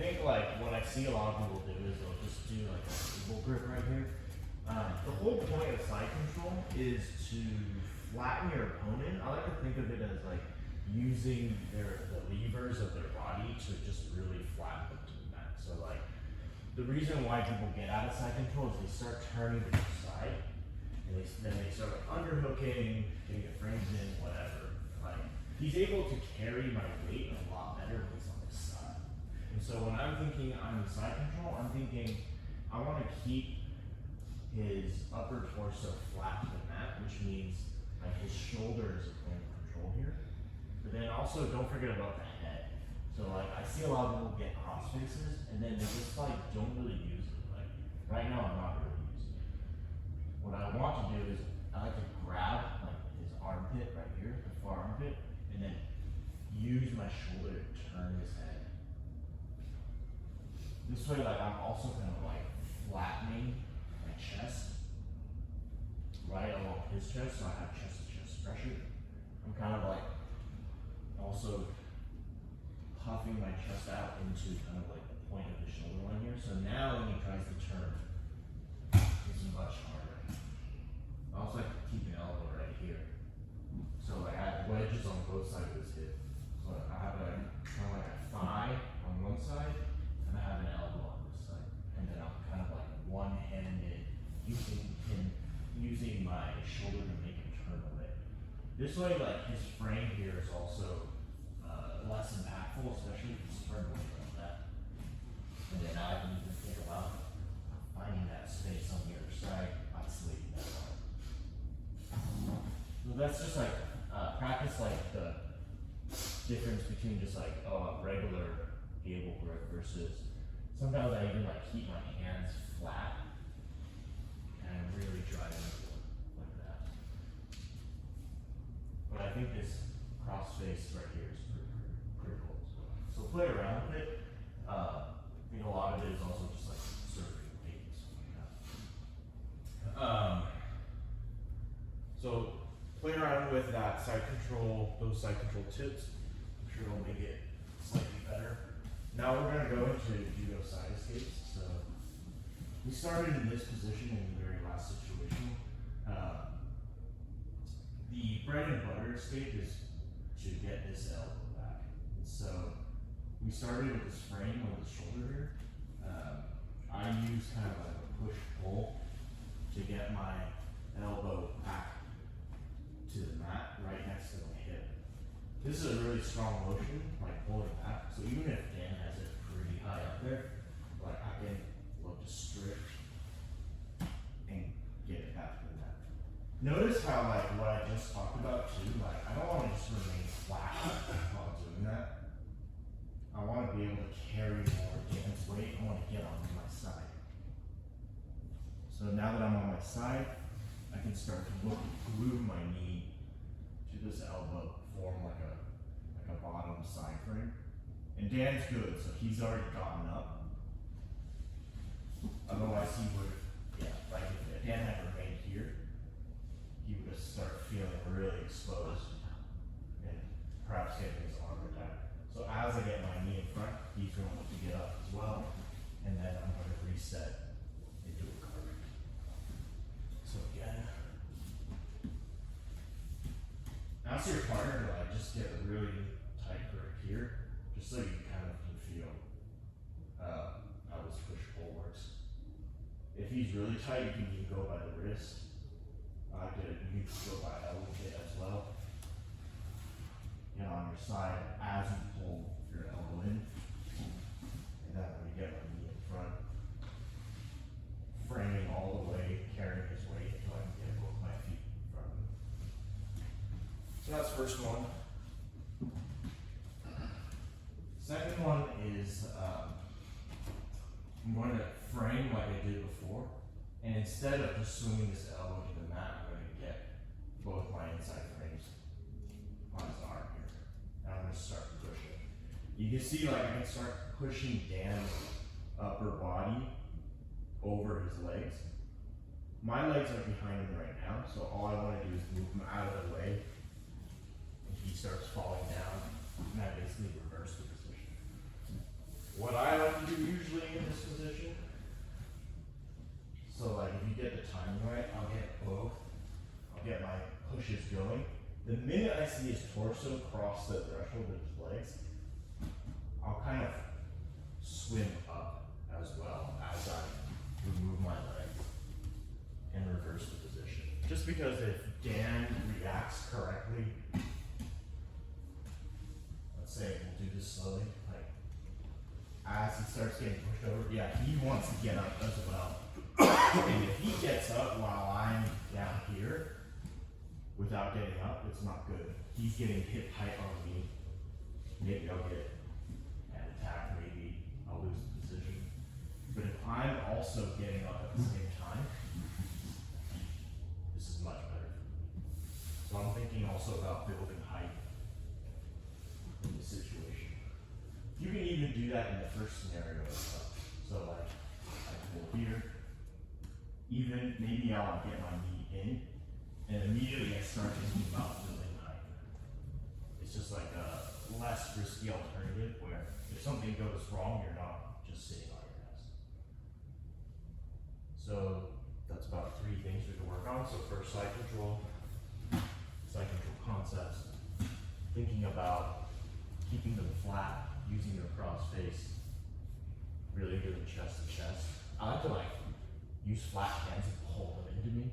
think like what I see a lot of people do is they'll just do like a table grip right here. The whole point of side control is to flatten your opponent. I like to think of it as like using the levers of their body to just really flatten them to the mat. So like the reason why people get out of side control is they start turning to the side, and then they start like underhooking, getting the frames in, whatever. Like he's able to carry my weight a lot better when he's on this side. And so when I'm thinking I'm in side control, I'm thinking I want to keep his upper torso flat to the mat, which means like his shoulder is a point of control here. But then also don't forget about the head. So like I see a lot of people get cross faces and then they just like don't really use it. Like right now I'm not really using it. What I want to do is I like to grab like his armpit right here, the far armpit, and then use my shoulder to turn his head. This way like I'm also kind of like flattening my chest right along his chest, so I have chest to chest pressure. I'm kind of like also puffing my chest out into kind of like the point of the shoulder line here. So now when he tries to turn, it's much harder. I also like to keep an elbow right here. So like I have wedges on both sides of his hip. So I have a kind of like a thigh on one side, and I have an elbow on this side. And then I'm kind of like one-handed using my shoulder to make him turn away. This way, like his frame here is also less impactful, especially if he's turned away like that. And then I can even think about finding that space on the other side by sleeping that out. So that's just like practice like the difference between just like a regular gable grip versus sometimes I even like keep my hands flat and I'm really trying to like that. But I think this cross face right here is pretty cool as well. So play around with it. I think a lot of it is also just like surfing weight and stuff like that. So play around with that side control, those side control tips. I'm sure it'll make it slightly better. Now we're going to go into Judoside escapes. So we started in this position in the very last situation. The bread and butter escape is to get this elbow back. And so we started with this frame on the shoulder here. I use kind of like a push-pull to get my elbow back to the mat right next to my hip. This is a really strong motion, like pulling it back. So even if Dan has it pretty high up there, like I can look to strip and get it back to the mat. Notice how like what I just talked about too, like I don't want to just remain flat while doing that. I want to be able to carry more Dan's weight. I want to get onto my side. So now that I'm on my side, I can start to look to glue my knee to this elbow, form like a bottom side frame. And Dan's good, so he's already gotten up. Otherwise he would, like if Dan had remained here, he would just start feeling really exposed and perhaps getting his arm attacked. So as I get my knee in front, he's going to look to get up as well, and then I'm going to reset into a carve. So again, ask your partner to like just get a really tight grip here, just so you kind of can feel how this push-pull works. If he's really tight, you can go by the wrist. You can go by elbow hit as well. Get on your side as you pull your elbow in. And then when you get my knee in front, framing all the way, carrying his weight until I can get both my feet in front of him. So that's the first one. Second one is I'm going to frame like I did before. And instead of just swinging this elbow to the mat, I'm going to get both my inside frames on his arm here. And I'm going to start pushing. You can see like I can start pushing Dan's upper body over his legs. My legs are behind him right now, so all I want to do is move him out of the way. And he starts falling down, and I basically reverse the position. what I like to do usually in this position, so like if you get the timing right, I'll get both. I'll get my pushes going. The minute I see his torso cross the threshold with his legs, I'll kind of swim up as well as I remove my legs and reverse the position. Just because if Dan reacts correctly, let's say we'll do this slowly, like as he starts getting pushed over, yeah, he wants to get up as well. And if he gets up while I'm down here without getting up, it's not good. He's getting hip tight on me. Maybe I'll get an attack, maybe I'll lose the position. But if I'm also getting up at the same time, this is much better for me. So I'm thinking also about building height in this situation. You can even do that in the first scenario as well. So like, I pull here, even maybe I'll get my knee in, and immediately I start thinking about building height. It's just like a less risky alternative where if something goes wrong, you're not just sitting on your ass. So that's about 3 things we can work on. So first, side control concepts, thinking about keeping them flat, using your cross face, really good chest to chest. I like to like use flat hands and pull them into me.